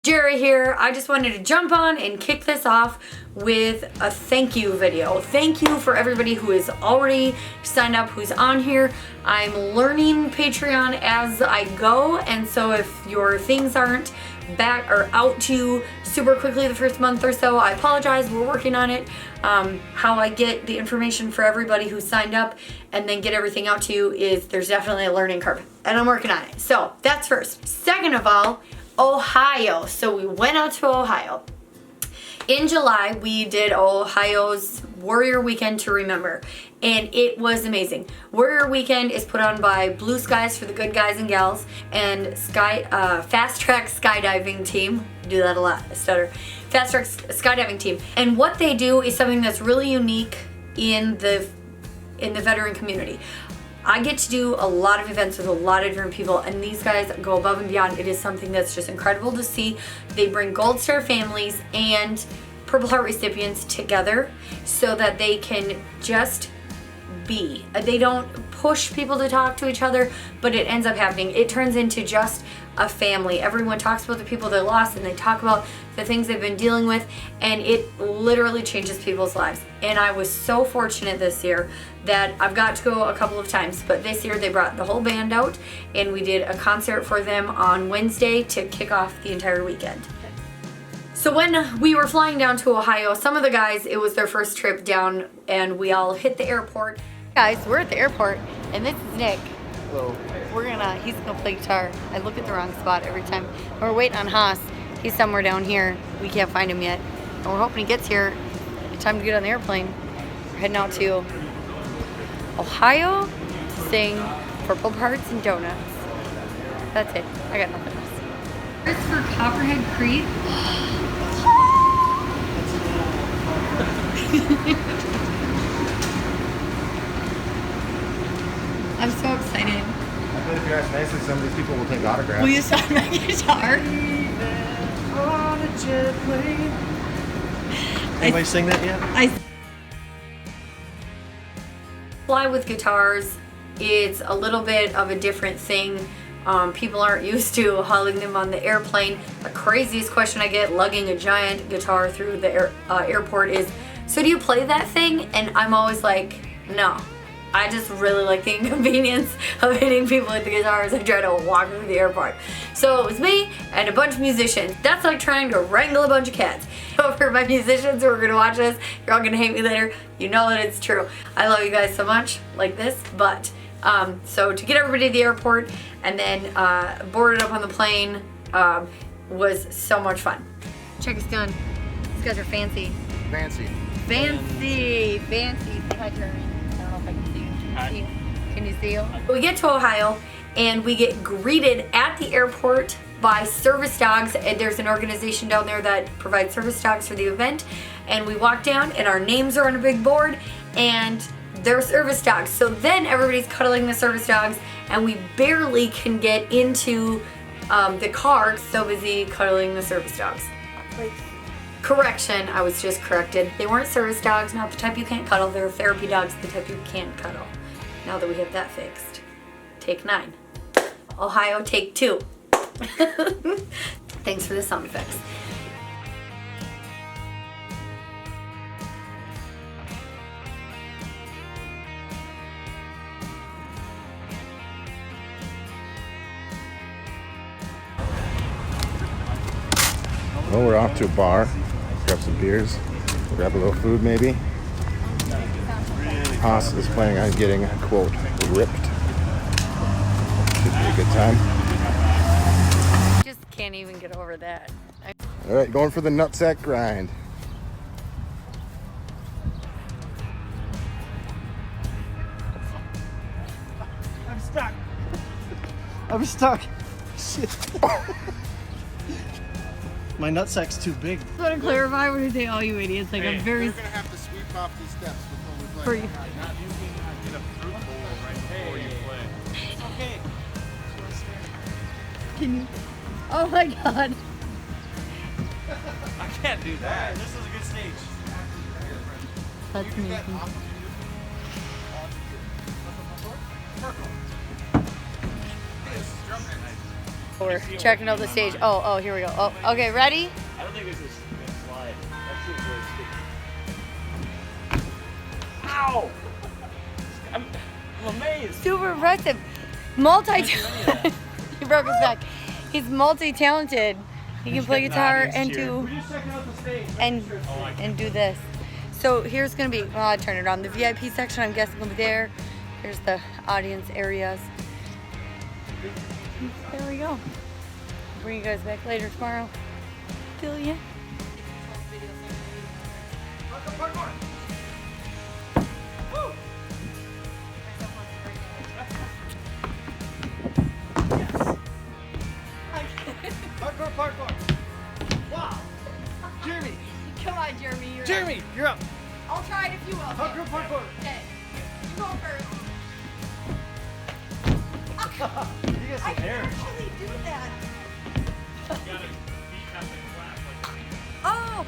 Jerry here. I just wanted to jump on and kick this off with a thank you video. Thank you for everybody who is already signed up, who's on here. I'm learning Patreon as I go, and so if your things aren't back or out to you super quickly the first month or so, I apologize. We're working on it. How I get the information for everybody who signed up and then get everything out to you is there's definitely a learning curve, and I'm working on it. So that's first. Second of all, Ohio. So we went out to Ohio. In July, we did Ohio's Warrior Weekend to Remember, and it was amazing. Warrior Weekend is put on by Blue Skies for the Good Guys and Gals and Fastrax Skydiving Team. Do that a lot, I stutter. Fastrax Skydiving Team. And what they do is something that's really unique in the veteran community. I get to do a lot of events with a lot of different people, and these guys go above and beyond. It is something that's just incredible to see. They bring Gold Star families and Purple Heart recipients together so that they can just be. They don't push people to talk to each other, but it ends up happening. It turns into just a family. Everyone talks about the people they lost, and they talk about the things they've been dealing with, and it literally changes people's lives. And I was so fortunate this year that I've got to go a couple of times, but this year they brought the whole band out, and we did a concert for them on Wednesday to kick off the entire weekend. So when we were flying down to Ohio, some of the guys, it was their first trip down, and we all hit the airport. Guys, we're at the airport, and this is Nick. Hello. He's gonna play guitar. I look at the wrong spot every time. We're waiting on Haas. He's somewhere down here. We can't find him yet. And we're hoping he gets here in time to get on the airplane. We're heading out to Ohio to sing Purple Hearts and Donuts. That's it. I got nothing else. Here's for Copperhead Creek. I'm so excited. I bet if you're as nice as some of these people will take autographs. Will you sign my guitar? Anybody sing that yet? I fly with guitars. It's a little bit of a different thing. People aren't used to hauling them on the airplane. The craziest question I get lugging a giant guitar through the airport is, so do you play that thing? And I'm always like, no. I just really like the inconvenience of hitting people with the guitars. I try to walk through the airport. So it was me and a bunch of musicians. That's like trying to wrangle a bunch of cats. So for my musicians who are gonna watch this, you're all gonna hate me later. You know that it's true. I love you guys so much, like this, but so to get everybody to the airport and then boarded up on the plane was so much fun. Check us done. These guys are fancy. Fancy. Fancy. Fancy. Say hi, Jeremy. I don't know if I can see you. Can you see you? We get to Ohio and we get greeted at the airport by service dogs, and there's an organization down there that provides service dogs for the event, and we walk down and our names are on a big board and they're service dogs. So then everybody's cuddling the service dogs and we barely can get into the car, so busy cuddling the service dogs. Like, correction, I was just corrected. They weren't service dogs, not the type you can't cuddle. They're therapy dogs, the type you can't cuddle. Now that we have that fixed. Take 9. Ohio, take 2. Thanks for the sound effects. Well, we're off to a bar. Grab some beers. Grab a little food, maybe. Haas is planning on getting, quote, ripped. Should be a good time. Just can't even get over that. All right, going for the nutsack grind. I'm stuck. I'm stuck. Shit. My nutsack's too big. I just want to clarify when you say all you idiots, like I'm very... You're going to have to sweep off these steps before we play. For you. You can get a fruit bowl right before you play. Okay. Can you... Oh my god. I can't do that. This is a good stage. That's amazing. We're checking out the stage. Oh, here we go. Oh, okay, ready? I don't think this is gonna slide. That seems really sticky. Ow! I'm amazed. Super impressive. He broke his back. He's multi-talented. He can play guitar and do and do this. So here's gonna be, well, I'll turn it on. The VIP section, I'm guessing, will be there. Here's the audience areas. There we go. Bring you guys back later tomorrow. Feel ya? Parkour, parkour. Wow. Jeremy. Come on, Jeremy. Jeremy, you're up. I'll try it if you will. Parkour, parkour. Okay. You go first. You got some hair. actually do that. You gotta beat that thing flat. Like, Oh!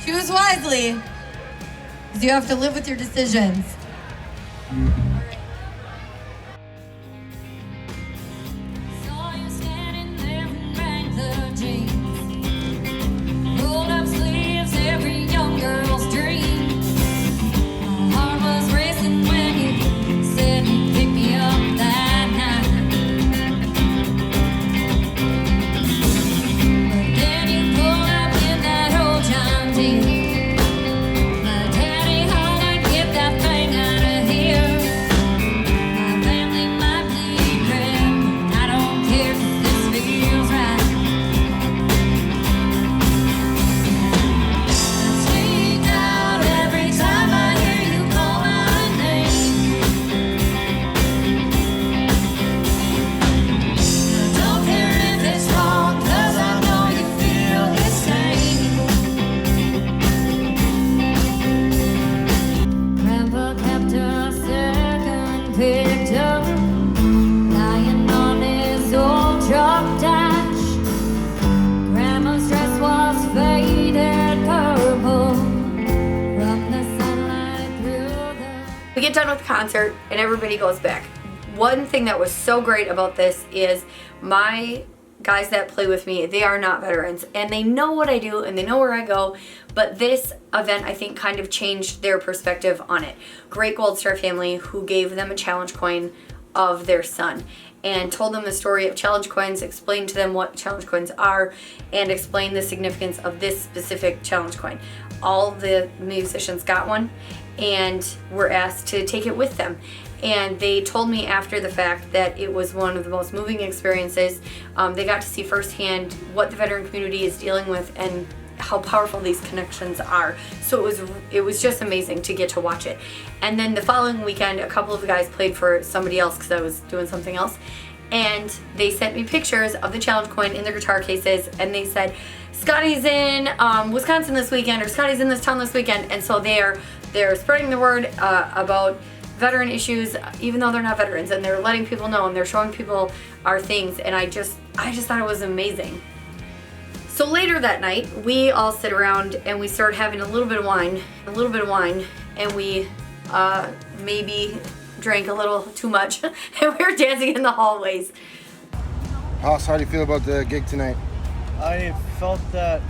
Choose wisely, because you have to live with your decisions. Saw you standing there in Wrangler jeans, rolled up sleeves, every young girl's dream. My heart was racing when you said you'd pick me up that night. But then you pulled up in that old John Deere. My daddy hollered, "Get that thing out of here." My family might bleed red, but I don't care 'cause this feels right. I sneak out every time I hear you call my name. I don't care if it's wrong, 'cause I know you feel the same. Grandpa kept a second picture lying on his old truck dash. Grandma's dress was faded purple from the sunlight through the. We get done with the concert and everybody goes back. One thing that was so great about this is my guys that play with me, they are not veterans and they know what I do and they know where I go, but this event I think kind of changed their perspective on it. Great Gold Star family who gave them a challenge coin of their son and told them the story of challenge coins, explained to them what challenge coins are, and explained the significance of this specific challenge coin. All the musicians got one and were asked to take it with them. And they told me after the fact that it was one of the most moving experiences. They got to see firsthand what the veteran community is dealing with and how powerful these connections are. So it was just amazing to get to watch it. And then the following weekend, a couple of the guys played for somebody else because I was doing something else. And they sent me pictures of the challenge coin in their guitar cases, and they said, "Scotty's in Wisconsin this weekend," or "Scotty's in this town this weekend." And so they're spreading the word about veteran issues, even though they're not veterans, and they're letting people know and they're showing people our things, and I just thought it was amazing. So later that night, we all sit around and we start having a little bit of wine, and we maybe drank a little too much, and we were dancing in the hallways. Hoss, how do you feel about the gig tonight? I felt that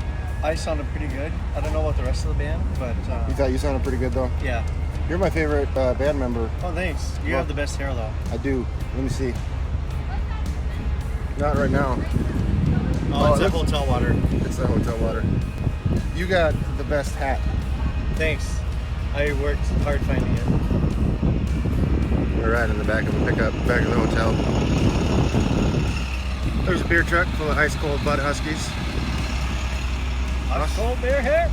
I sounded pretty good. I don't know about the rest of the band, but You thought you sounded pretty good though? yeah. You're my favorite band member. Oh, thanks. You have the best hair though. I do. Let me see. Not right now. Oh, it's that that's- hotel water. It's the hotel water. You got the best hat. Thanks. I worked hard finding it. We're right in the back of the pickup, back of the hotel. There's a beer truck full of ice cold Bud Huskies. Ice cold beer hair.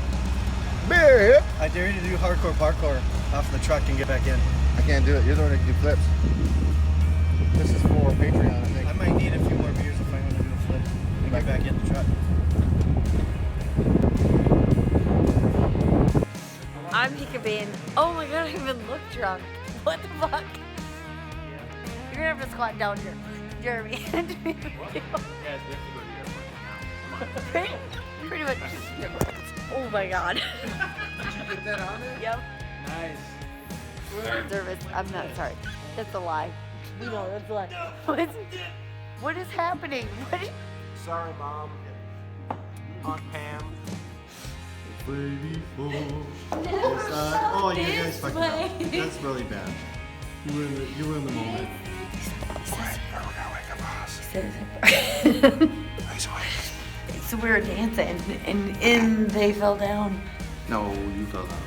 Beer here. I dare you to do hardcore parkour off the truck and get back in. I can't do it. You're the one that can do flips. This is for Patreon, I think. I might need a few more beers if I want to do a flip and get back in the truck. I'm peekaboo. Oh my god, I even look drunk. What the fuck? You're gonna have to squat down here. Jeremy. Guys, we have to go to the airport now. Come on. Pretty much. Oh my god. Did you get that on there? Yep. Nice. We're in service. I'm not sorry. That's a lie. No, that's a lie. What is happening? What is... Sorry, Mom. Aunt Pam. Baby fool. Oh, you guys fucked up. That's really bad. You were in the moment. So we were dancing and they fell down. No, you fell down.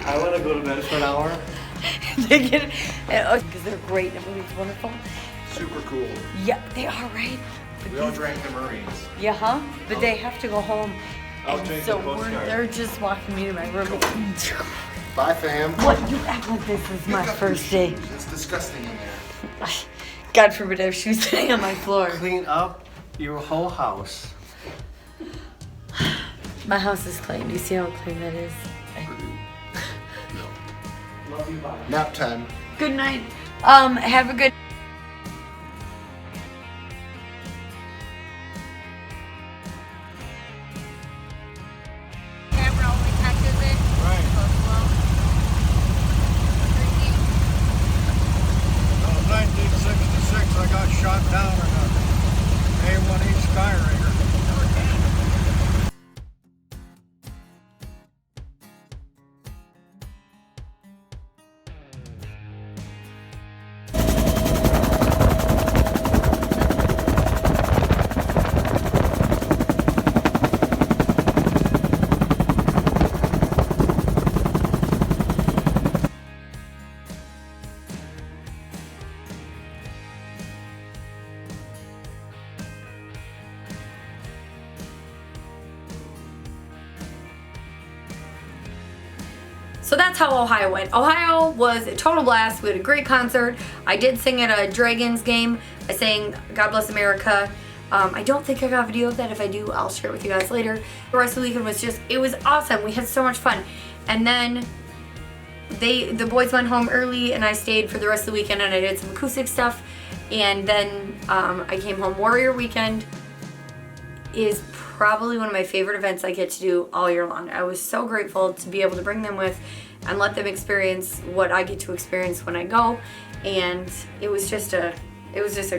I want to go to bed for an hour. They get because they're great. The movie's wonderful. Super cool. Yep, they are right. But We all drank the Marines. yeah, huh? But they have to go home. I'll And drink so the Coast Guard. they're just walking me to my room. Bye, fam. What? You act like this is my first day. It's disgusting in there. God forbid I have shoes sitting on my floor. Clean up your whole house. My house is clean. Do you see how clean that is? Love you, bye. Nap time. Good night. Have a good. Camera only catches it. Right. So slow. 1966, I got shot down in a A1E Skyraider. So that's how Ohio went. Ohio was a total blast. We had a great concert. I did sing at a Dragons game. I sang God Bless America. I don't think I got a video of that. If I do, I'll share it with you guys later. The rest of the weekend was just, it was awesome. We had so much fun. And then the boys went home early and I stayed for the rest of the weekend and I did some acoustic stuff. And then I came home. Warrior Weekend is probably one of my favorite events I get to do all year long. I was so grateful to be able to bring them with and let them experience what I get to experience when I go, and it was just a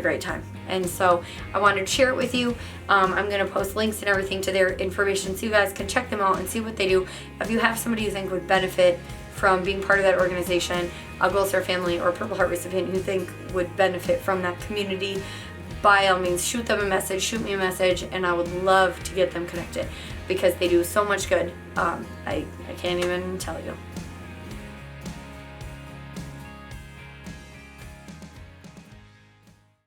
great time. And so I wanted to share it with you. I'm gonna post links and everything to their information so you guys can check them out and see what they do. If you have somebody you think would benefit from being part of that organization, a Gold Star family or Purple Heart recipient who think would benefit from that community, by all means, shoot them a message, shoot me a message, and I would love to get them connected because they do so much good. I can't even tell you.